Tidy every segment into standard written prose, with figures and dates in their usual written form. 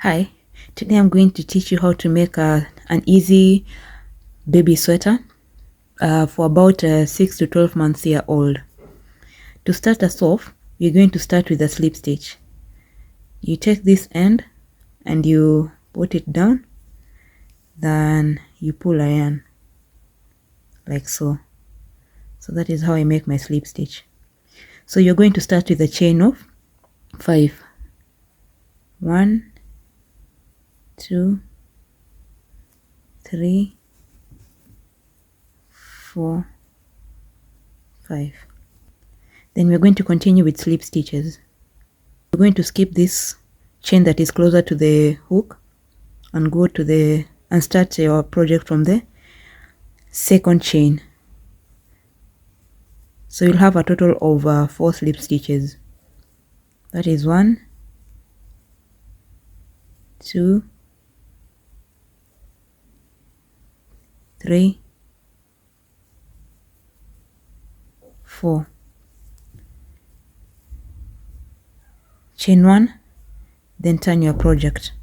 Hi, today I'm going to teach you how to make an easy baby sweater for about 6 to 12 months year old. To start us off, we're going to start with a slip stitch. You take this end and you put it down, then you pull a yarn like so. So that is how I make my slip stitch. So you're going to start with a chain of 5. 1, 2, 3, 4, 5. Then we're going to continue with slip stitches. We're going to skip this chain that is closer to the hook and go to and start your project from the second chain. So you'll have a total of 4 slip stitches. That is 1, 2, 3, 4. Chain 1, then turn your project.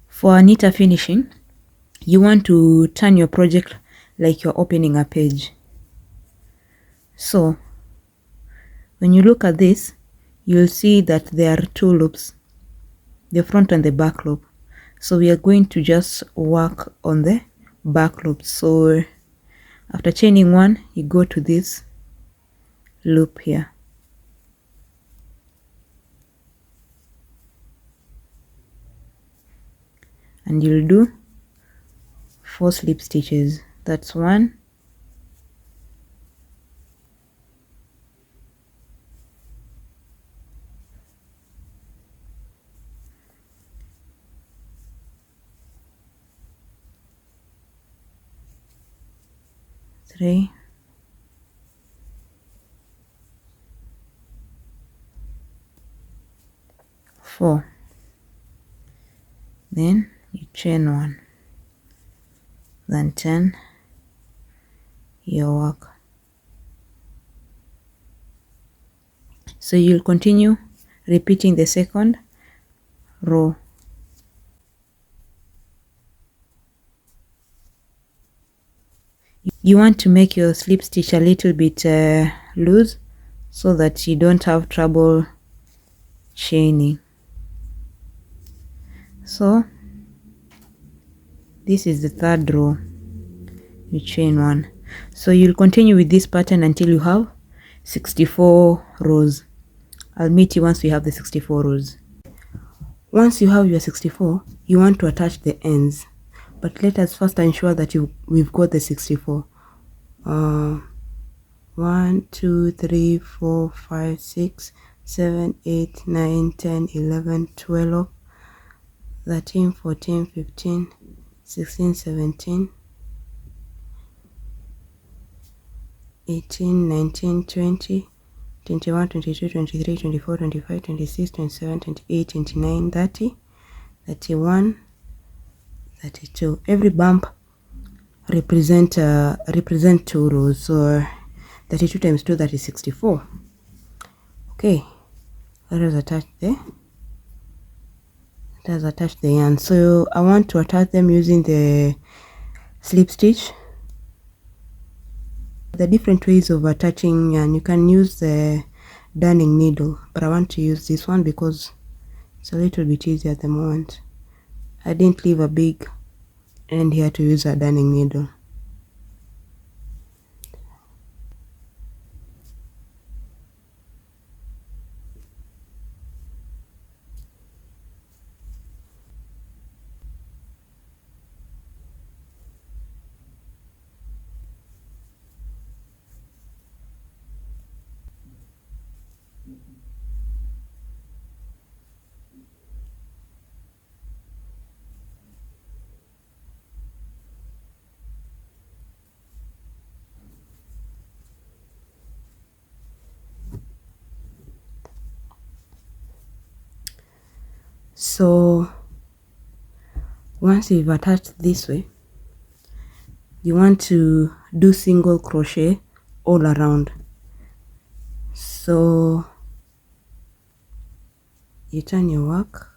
For neater finishing, you want to turn your project like you're opening a page. So when you look at this, you'll see that there are 2 loops, the front and the back loop. So we are going to just work on the back loop. So after chaining 1, you go to this loop here. And you'll do 4 slip stitches. That's 1, 3, 4. Then you chain 1, then turn your work. So you'll continue repeating the second row. You want to make your slip stitch a little bit loose so that you don't have trouble chaining. So this is the 3rd row. You chain 1. So you'll continue with this pattern until you have 64 rows. I'll meet you once we have the 64 rows. Once you have your 64, you want to attach the ends, but let us first ensure that we've got the 64. 1, 2, 3, 4, 5, 6, 7, 8, 9, 10, 11, 12, 13, 14, 15, 16, 17, 18, 19, 20, 21, 22, 23, 24, 25, 26, 27, 28, 29, 30, 31, 32. Every bump represent 2 rows, so 32 times 2, that is 64. Okay, let us attach the yarn. So I want to attach them using the slip stitch. The different ways of attaching yarn, you can use the darning needle, but I want to use this one because it's a little bit easier at the moment. I didn't leave a big end here to use a darning needle. So once you've attached this way, you want to do single crochet all around. So you turn your work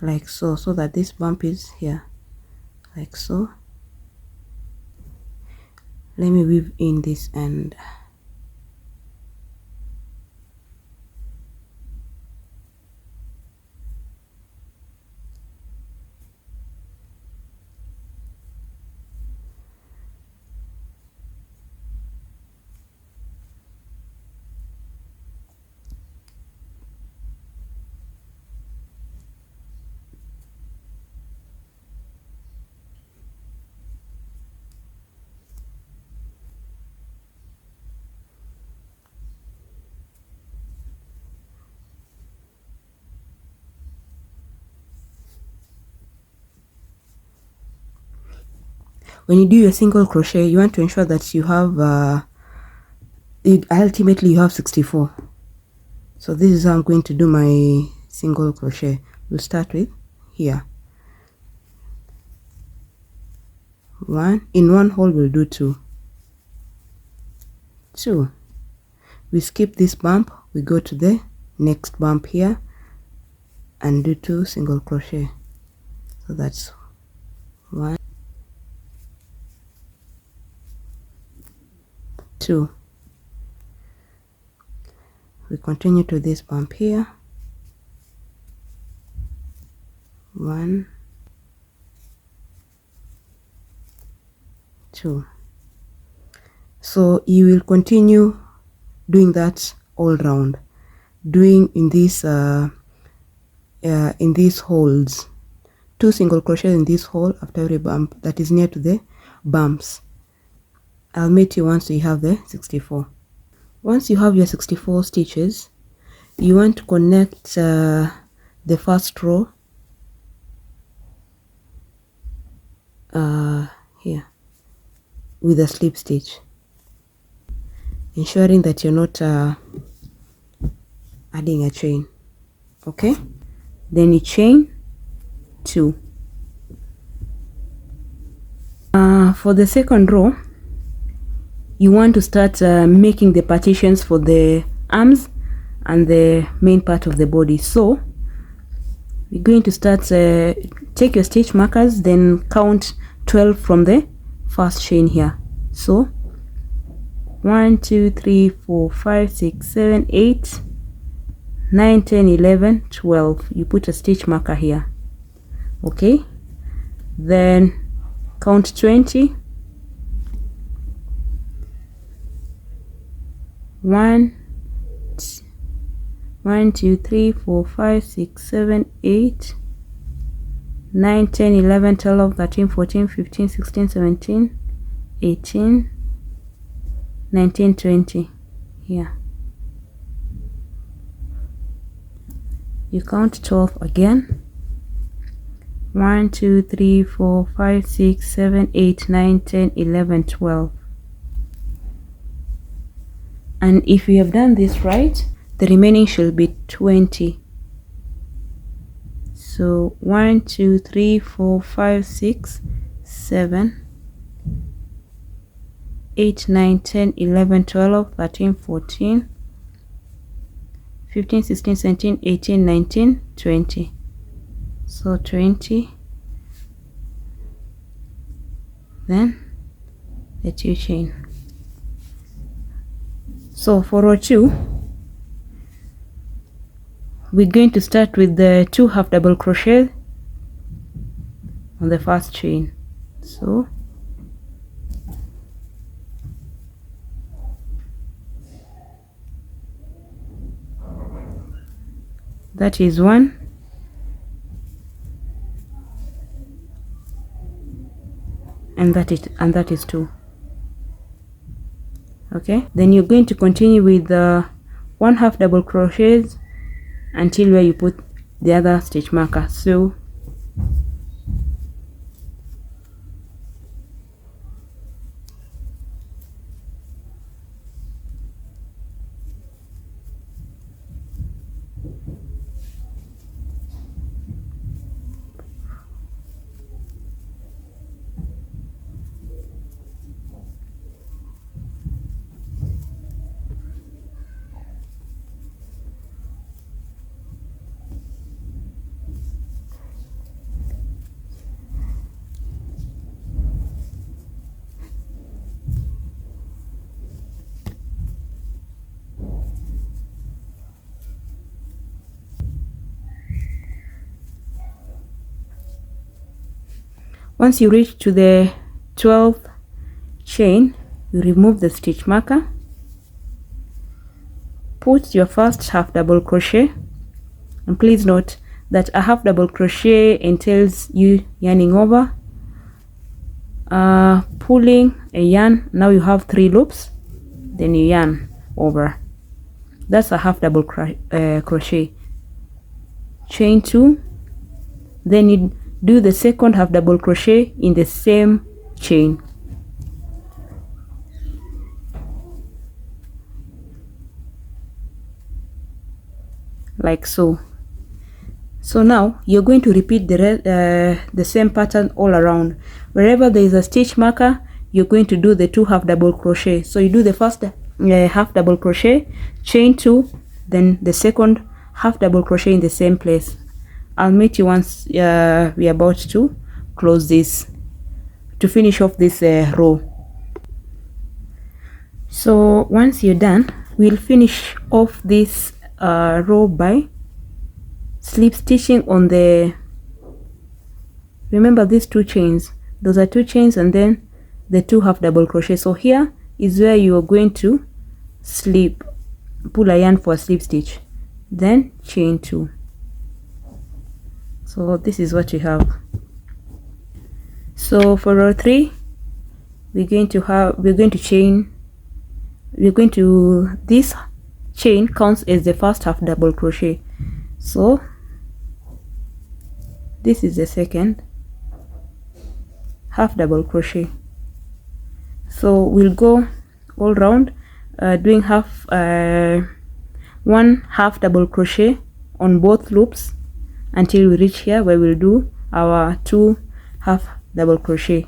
like so, so that this bump is here, like so. Let me weave in this end. When you do your single crochet, you want to ensure that you have ultimately you have 64. So this is how I'm going to do my single crochet. We'll start with here. One in one hole, we'll do two. We skip this bump, we go to the next bump here and do 2 single crochet. So that's 1, 2. We continue to this bump here, 1, 2. So you will continue doing that all round, doing in these holes, 2 single crochet in this hole after every bump that is near to the bumps. I'll meet you once you have the 64. Once you have your 64 stitches, you want to connect the first row here with a slip stitch, ensuring that you're not adding a chain. Okay, then you chain 2. For the second row, you want to start making the partitions for the arms and the main part of the body. So we're going to start, take your stitch markers, then count 12 from the first chain here. So 1, 2, 3, 4, 5, 6, 7, 8, 9, 10, 11, 12. You put a stitch marker here. Okay, then count 20. 1, 2, 3, 4, 5, 6, 7, 8, 9, 10, 11, 12, 13, 14, 15, 16, 17, 18, 19, 20. Here you count 12 again. 1, 2, 3, 4, 5, 6, 7, 8, 9, 10, 11, 12. And if you have done this right, the remaining should be 20. So 1, 2, 3, 4, 5, 6, 7, 8, 9, 10, 11, 12, 13, 14, 15, 16, 17, 18, 19, 20. So 20. Then the 2 chain. So for row 2, we're going to start with the 2 half double crochet on the first chain. So that is 1, and that is 2. Okay, then you're going to continue with the 1 half double crochets until where you put the other stitch marker. So Once you reach to the 12th chain, you remove the stitch marker, put your first half double crochet, and please note that a half double crochet entails you yarning over, pulling a yarn. Now you have 3 loops, then you yarn over. That's a half double crochet. Chain 2, then you do the second half double crochet in the same chain. Like so. So now you're going to repeat the same pattern all around. Wherever there is a stitch marker, you're going to do the 2 half double crochet. So you do the first half double crochet, chain 2, then the second half double crochet in the same place. I'll meet you once we're about to close this, to finish off this row. So once you're done, we'll finish off this row by slip stitching on the, remember these 2 chains, those are 2 chains and then the 2 half double crochet. So here is where you are going to pull a yarn for a slip stitch, then chain 2. So this is what you have. So for row 3, this chain counts as the first half double crochet. So this is the second half double crochet. So we'll go all round doing 1 half double crochet on both loops until we reach here where we'll do our 2 half double crochet.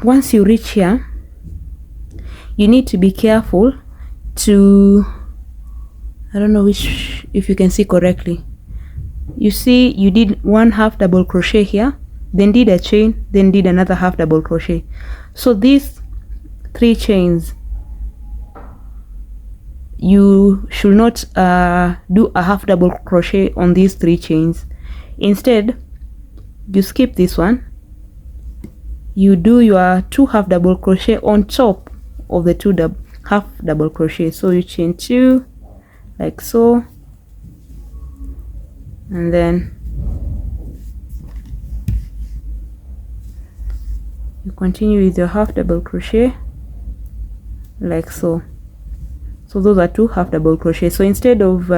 Once you reach here, you need to be careful to, I don't know if you can see correctly. You see you did 1 half double crochet here, then did a chain, then did another half double crochet. So these 3 chains, you should not do a half double crochet on these 3 chains. Instead, you skip this one, you do your 2 half double crochet on top of the 2 half double crochet. So you chain 2 like so, and then you continue with your half double crochet like so. So those are 2 half double crochet. So instead of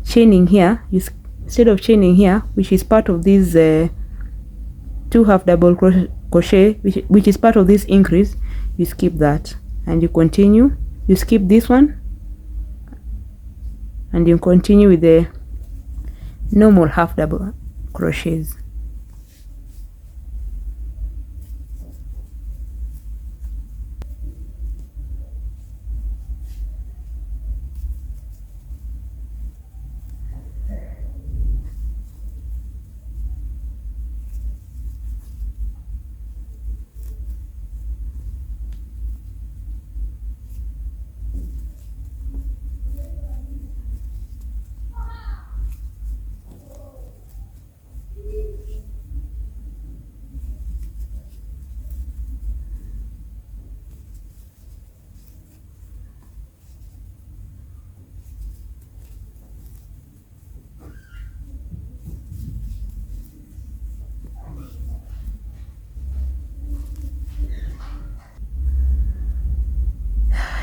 chaining here, which is part of this 2 half double crochet, which is part of this increase, you skip that and you continue. You skip this one and you continue with the normal half double crochets.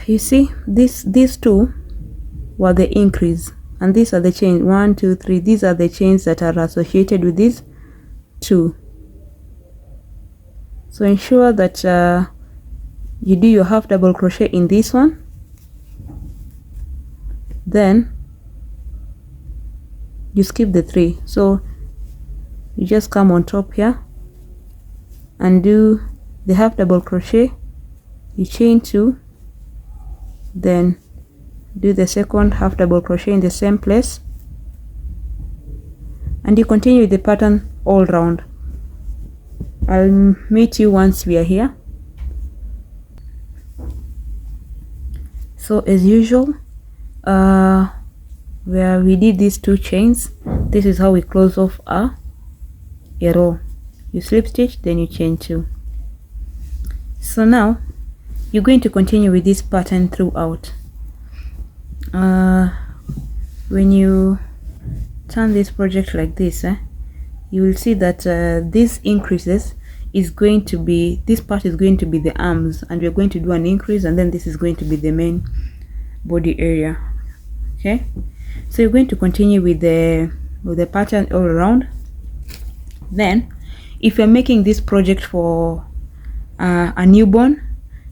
You see, these two were the increase, and these are the chains. 1, 2, 3. These are the chains that are associated with these two. So ensure that you do your half double crochet in this one, then you skip the 3. So you just come on top here and do the half double crochet, you chain 2, then do the second half double crochet in the same place, and you continue the pattern all round. I'll meet you once we are here. So as usual, where we did these 2 chains, this is how we close off a row. You slip stitch, then you chain 2. So now you're going to continue with this pattern throughout. When you turn this project like this, you will see that this increases is going to be, this part is going to be the arms, and we're going to do an increase, and then this is going to be the main body area. Okay, so you're going to continue with the pattern all around. Then if you're making this project for a newborn,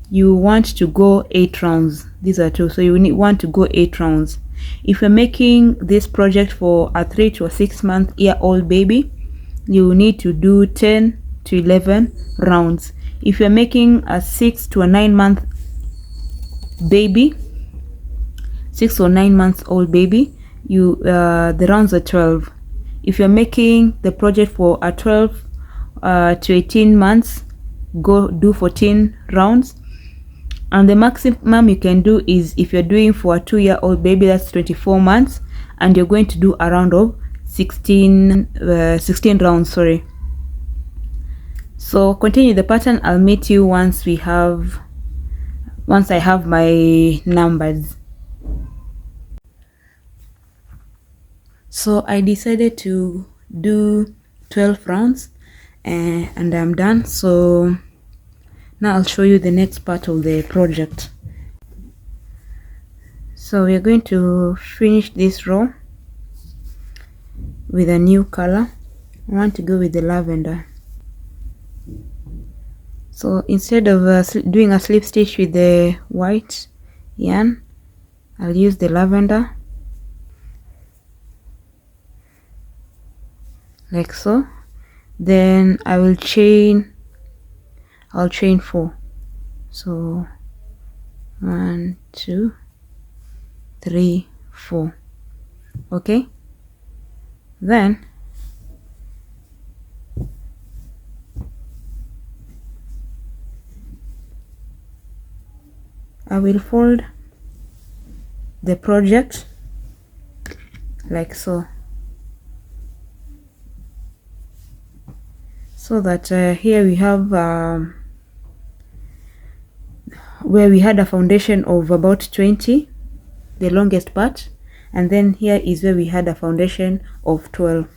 you want to go 8 rounds. These are 2, so you want to go 8 rounds. If you're making this project for a 3 to 6 month year old baby, you need to do 10 to 11 rounds. If you're making a 6 to 9 month baby, 6 or 9 months old baby, you the rounds are 12. If you're making the project for a 12 to 18 months, go do 14 rounds. And the maximum you can do is, if you're doing for a 2-year-old baby, that's 24 months, and you're going to do a round of 16 rounds, sorry. So continue the pattern. I'll meet you once I have my numbers. So I decided to do 12 rounds and I'm done. So now I'll show you the next part of the project. So we're going to finish this row with a new color. I want to go with the lavender. So instead of doing a slip stitch with the white yarn, I'll use the lavender, like so. Then I'll chain 4. So 1, 2, 3, 4. Okay, then I will fold the project like so, so that here we have where we had a foundation of about 20, the longest part, and then here is where we had a foundation of 12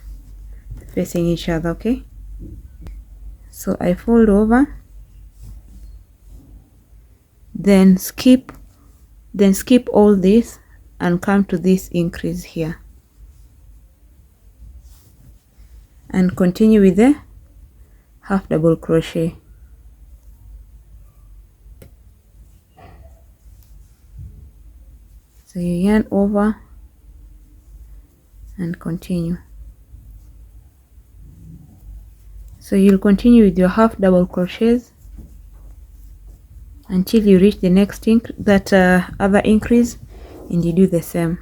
facing each other. Okay, so I fold over, then skip all this and come to this increase here and continue with the half double crochet. So you yarn over and continue. So you'll continue with your half double crochets until you reach the next other increase, and you do the same.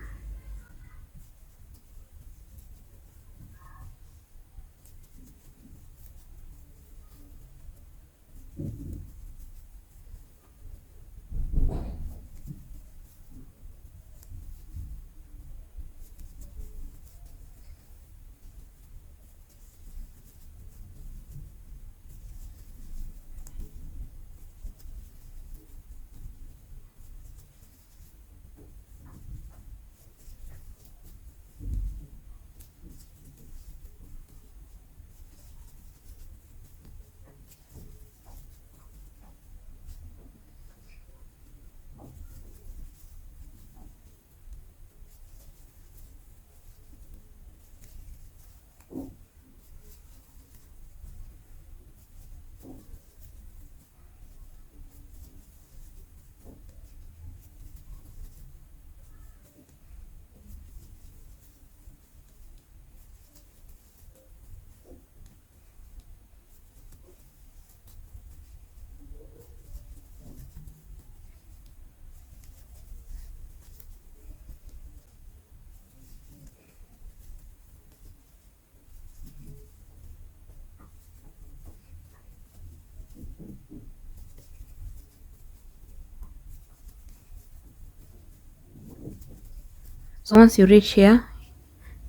So once you reach here,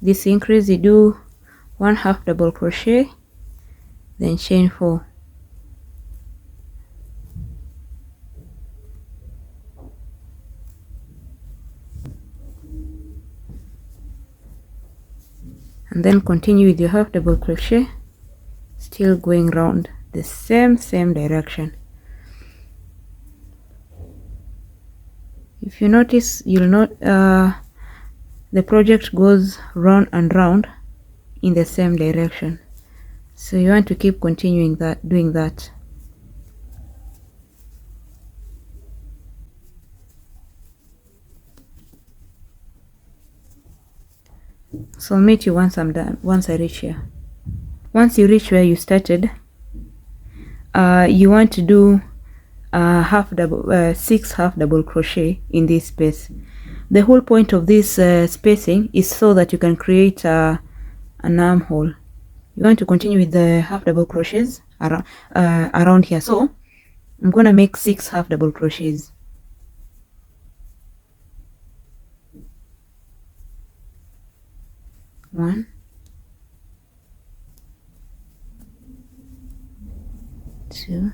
this increase, you do 1/2 double crochet, then chain 4. And then continue with your 1/2 double crochet, still going round the same direction. If you notice, you'll not the project goes round and round in the same direction, so you want to keep continuing that, doing that. So I'll meet you once I'm done, once I reach here. Once you reach where you started, you want to do 6 half double crochet in this space. The whole point of this spacing is so that you can create an armhole. You want to continue with the 1/2 double crochets around here. So I'm gonna make 6 half double crochets. One, two,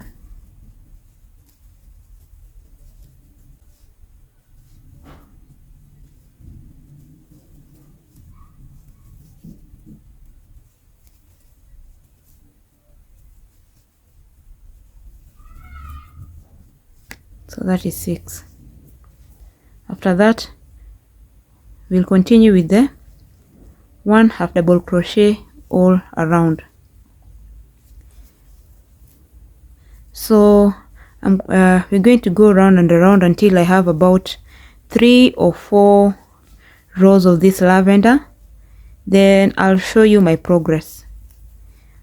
so that is 6. After that, we'll continue with the 1/2 double crochet all around. So we're going to go round and around until I have about 3 or 4 rows of this lavender. Then I'll show you my progress.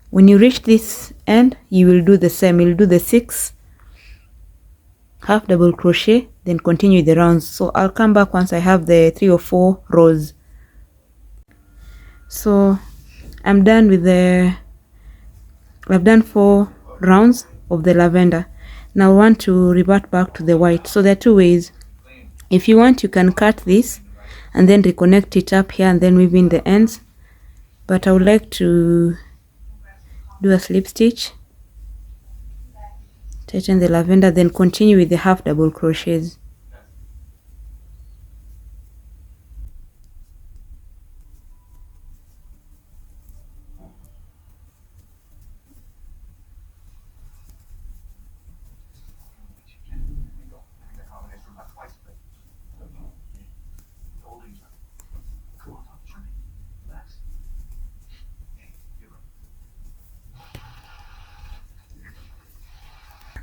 When you reach this end, you will do the same. You'll do the 6 half double crochet, then continue the rounds. So I'll come back once I have the 3 or 4 rows. So I'm done with I've done 4 rounds of the lavender. Now I want to revert back to the white. So there are 2 ways. If you want, you can cut this and then reconnect it up here and then weave in the ends, but I would like to do a slip stitch, tighten the lavender, then continue with the 1/2 double crochets.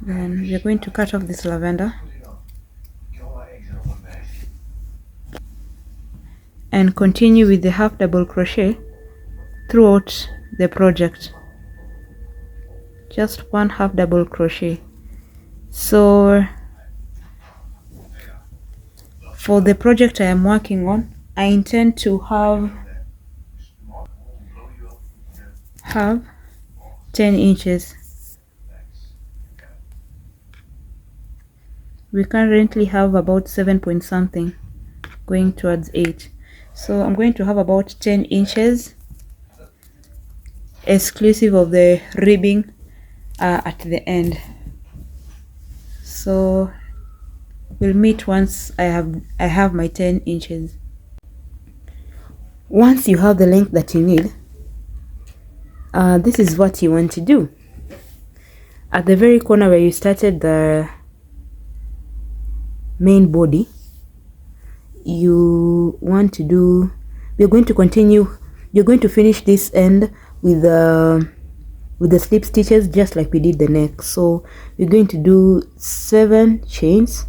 Then we're going to cut off this lavender and continue with the 1/2 double crochet throughout the project. Just 1/2 double crochet. So for the project I am working on, I intend to have 10 inches. We currently have about 7 point something, going towards 8. So I'm going to have about 10 inches exclusive of the ribbing at the end. So we'll meet once I have my 10 inches. Once you have the length that you need, this is what you want to do. At the very corner where you started the main body, you want to do, you're going to finish this end with the slip stitches just like we did the neck. So we're going to do 7 chains,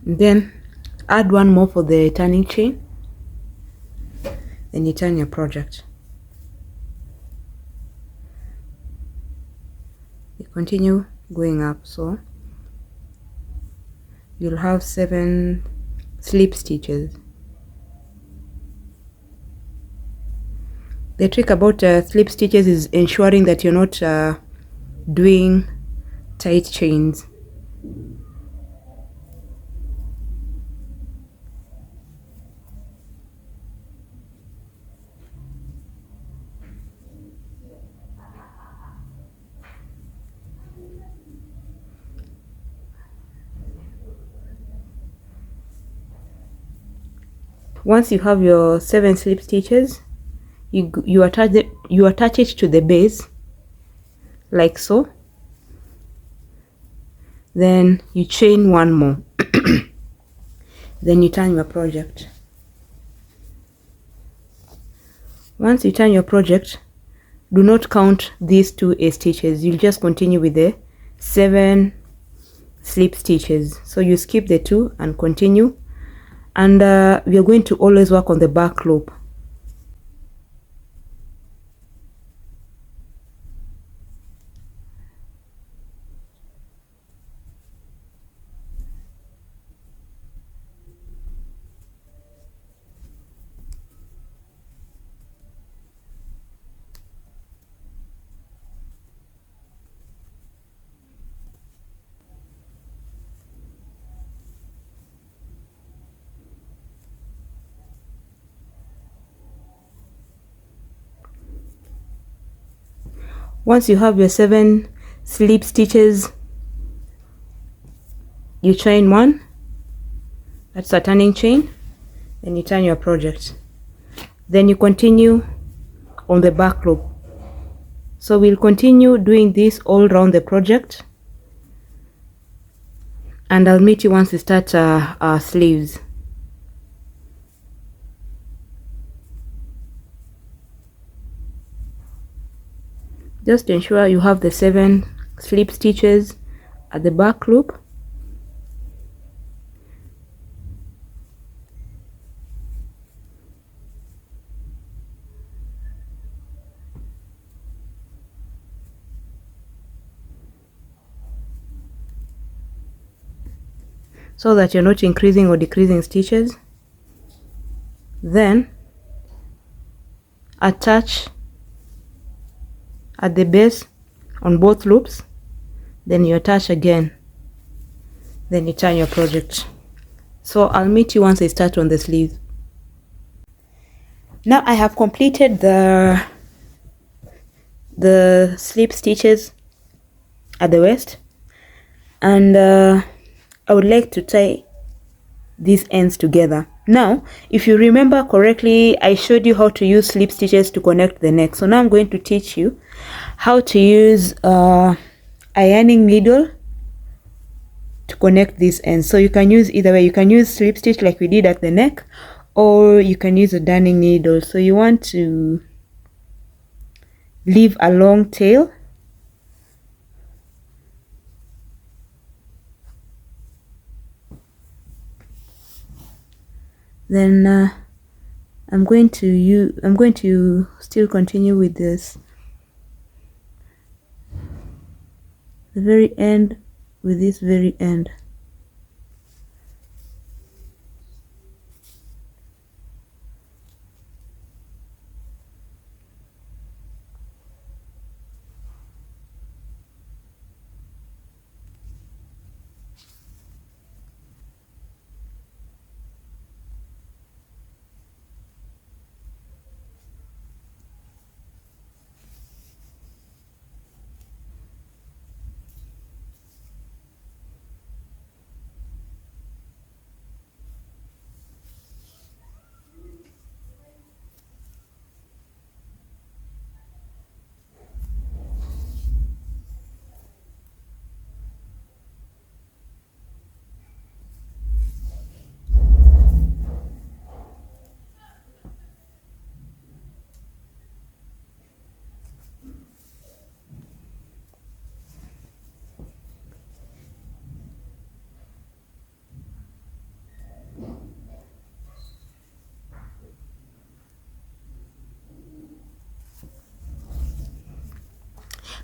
then add 1 more for the turning chain, then you turn your project. You continue going up. So you'll have 7 slip stitches. The trick about slip stitches is ensuring that you're not doing tight chains. Once you have your 7 slip stitches, you attach it to the base like so. Then you chain 1 more. Then you turn your project. Once you turn your project, do not count these 2 as stitches. You'll just continue with the 7 slip stitches. So you skip the 2 and continue. And we are going to always work on the back loop. Once you have your 7 slip stitches, you chain 1, that's a turning chain, then you turn your project. Then you continue on the back loop. So we'll continue doing this all around the project, and I'll meet you once we start our sleeves. Just ensure you have the 7 slip stitches at the back loop. So that you're not increasing or decreasing stitches. Then attach at the base on both loops, then you attach again, then you turn your project. So I'll meet you once I start on the sleeve. Now I have completed the slip stitches at the waist, and I would like to tie these ends together. Now if you remember correctly, I showed you how to use slip stitches to connect the neck. So now I'm going to teach you how to use ironing needle to connect these ends. So you can use either way. You can use slip stitch like we did at the neck, or you can use a darning needle. So you want to leave a long tail, then I'm going to still continue with this, the very end with this very end.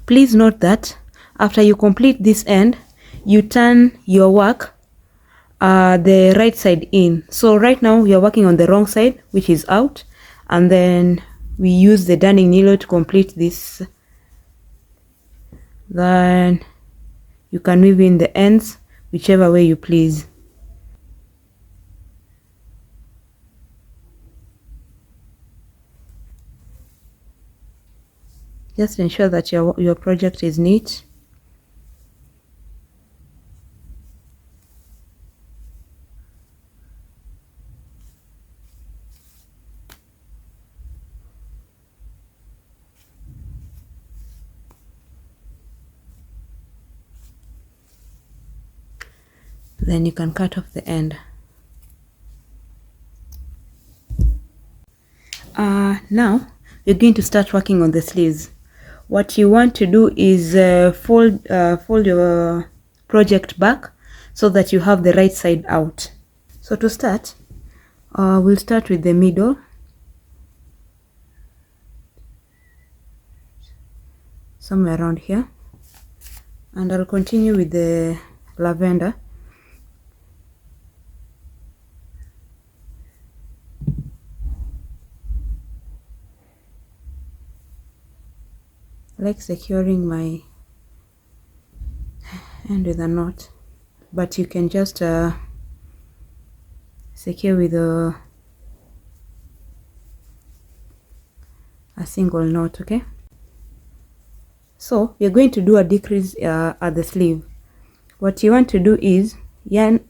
Please note that After you complete this end, you turn your work the right side in. So right now you're working on the wrong side, which is out, and then we use the darning needle to complete this. Then you can weave in the ends whichever way you please. Just ensure that your project is neat. Then you can cut off the end. Now you're going to start working on the sleeves. What you want to do is fold your project back so that you have the right side out. So to start, we'll start with the middle. Somewhere around here. And I'll continue with the lavender. I like securing my end with a knot, but you can just secure with a single knot. Okay, so we're going to do a decrease at the sleeve. What you want to do is yarn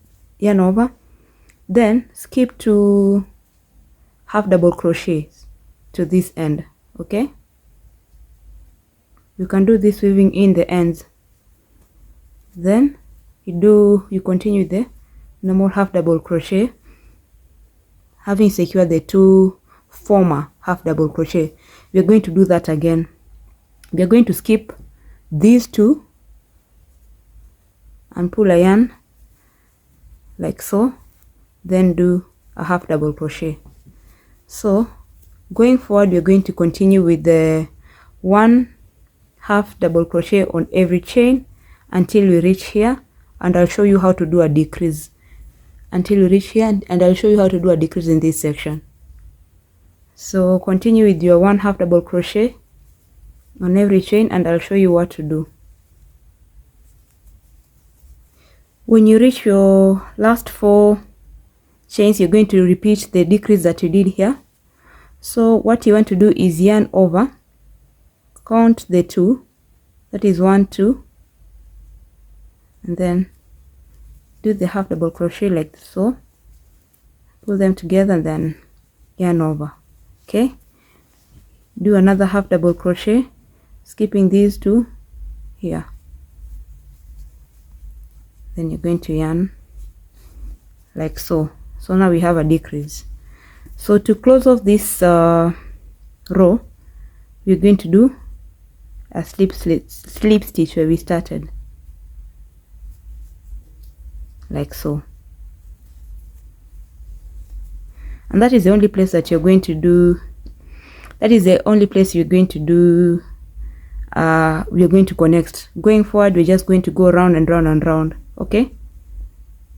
over, then skip to half double crochets to this end. Okay, you can do this weaving in the ends, then you continue the normal half double crochet, having secured the two former half double crochet. We're going to do that again. We're going to skip these two and pull a yarn like so, then do a half double crochet. So going forward, we're going to continue with the one half double crochet on every chain until we reach here, and I'll show you how to do a decrease until we reach here, and I'll show you how to do a decrease in this section. So continue with your one half double crochet on every chain, and I'll show you what to do. When you reach your last 4 chains, you're going to repeat the decrease that you did here. So what you want to do is yarn over, count the 2, that is 1, 2, and then do the half double crochet like so, pull them together and then yarn over. Okay, do another half double crochet, skipping these 2 here, then you're going to yarn like so. So now we have a decrease. So to close off this row, we're going to do a slip stitch where we started, like so. And that is the only place that you're going to do, that is the only place you're going to do, we're going to connect. Going forward, we're just going to go round and round and round. Okay,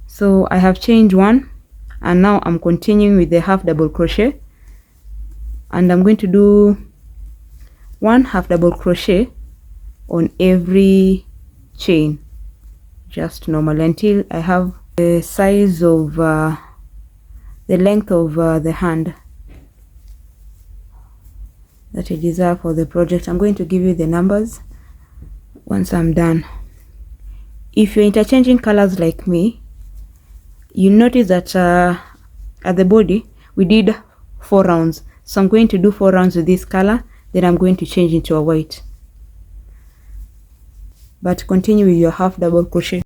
so I have chained 1, and now I'm continuing with the half double crochet, and I'm going to do 1 half double crochet on every chain, just normally, until I have the size of the length of the hand that I desire for the project. I'm going to give you the numbers once I'm done. If you're interchanging colors like me, you notice that at the body we did 4 rounds, so I'm going to do 4 rounds with this color, then I'm going to change into a white. But continue with your half double crochet.